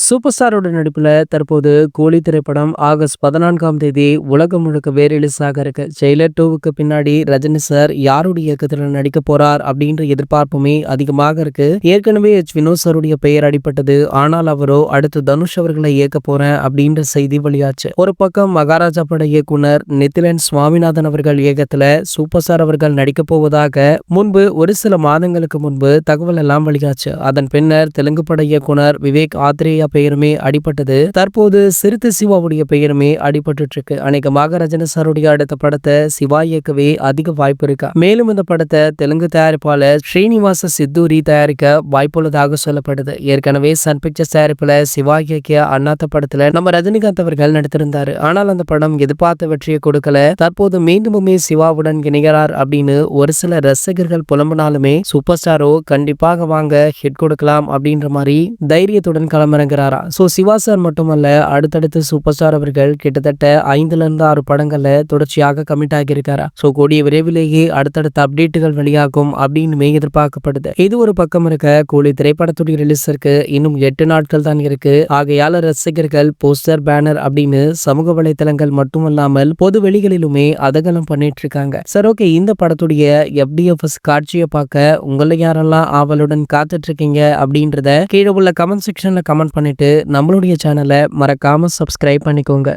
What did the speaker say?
Super ஸ்டாரோட நடிப்புல தற்போது கூலி திரைப்படம் ஆகஸ்ட் 14ஆம் தேதி உலகம் முழுக்க ரிலீஸ் ஆக இருக்கு. ஜெயிலர் 2க்கு பின்னாடி ரஜினி சார் யாருடைய இயக்கத்துல நடிக்க போறார் அப்படின்ற எதிர்பார்ப்புமே அதிகமாக இருக்கு. ஏற்கனவே வினோத் சாருடைய பெயர் அடிபட்டது. ஆனால் அவரோ அடுத்து தனுஷ் அவர்களை இயக்க போறேன் அப்படின்ற செய்தி வெளியாச்சு. ஒரு பக்கம் மகாராஜா பட இயக்குனர் நித்திலன் சுவாமிநாதன் அவர்கள் இயக்கத்துல சூப்பர் ஸ்டார் அவர்கள் நடிக்க போவதாக முன்பு ஒரு சில மாதங்களுக்கு முன்பு தகவல் எல்லாம் வெளியாச்சு. அதன் பின்னர் தெலுங்கு பட இயக்குனர் விவேக் ஆத்ரேயா பெயருமே அடிபட்டது. தற்போது சிறுத்தை சிவாவுடைய பெயருமே அடிபட்டு இருக்கு. அநேகமாக ரஜினி சாருடைய அடுத்த படத்தை சிவா இயக்கவே அதிக வாய்ப்பு இருக்கு. மேலும் இந்த படத்தை தெலுங்கு தயாரிப்பாளர் ஸ்ரீனிவாச சித்தூரி தயாரிக்க வாய்ப்புள்ளதாக சொல்லப்படுது. ஏற்கனவே சன் பிக்சர்ஸ் தயாரிப்புல சிவா இயக்கிய அண்ணாத்த படத்துல நம்ம ரஜினிகாந்த் அவர்கள் நடித்திருந்தாரு. ஆனால் அந்த படம் எதிர்பார்த்த வெற்றியை கொடுக்கல. தற்போது மீண்டுமே சிவாவுடன் இணைகிறார் அப்படின்னு ஒரு சில ரசிகர்கள் புலம்பினாலுமே சூப்பர் ஸ்டாரோ கண்டிப்பாக வாங்க ஹிட் கொடுக்கலாம் அப்படின்ற மாதிரி தைரியத்துடன் களமிறங்குறாரா. சோ சிவா சார் மட்டுமல்ல, அடுத்தடுத்து சூப்பர் ஸ்டார் அவர்கள் கிட்டத்தட்ட 5ல இருந்து 6 படங்கள்ல தொடர்ச்சியாக கமிட் ஆகியிருக்காரா. சோ கூடிய விரைவிலேயே அடுத்தடுத்த அப்டேட்டுகள் வெளியாகும் அப்படின்னு எதிர்பார்க்கப்படுது. இது ஒரு பக்கம் இருக்க, கூலி திரைப்படத்துடைய ரிலீஸிற்கு இன்னும் 8 நாட்கள் தான் இருக்கு. ஆகையால ரசிகர்கள் போஸ்டர், பேனர் அப்படின்னு சமூக வலைதளங்கள் மட்டுமல்லாமல் பொது வெளிகளிலுமே அதகலம் பண்ணிட்டு இருக்காங்க. சார் ஓகே, இந்த படத்துடைய FDFS காட்சியை பார்க்க உங்களை யாரெல்லாம் ஆவலுடன் காத்துட்டு இருக்கீங்க அப்படின்றத கீழே உள்ள கமெண்ட் செக்ஷன்ல கமெண்ட் பண்ணிட்டு நம்மளுடைய சேனலை மறக்காம சப்ஸ்கிரைப் பண்ணிக்கோங்க.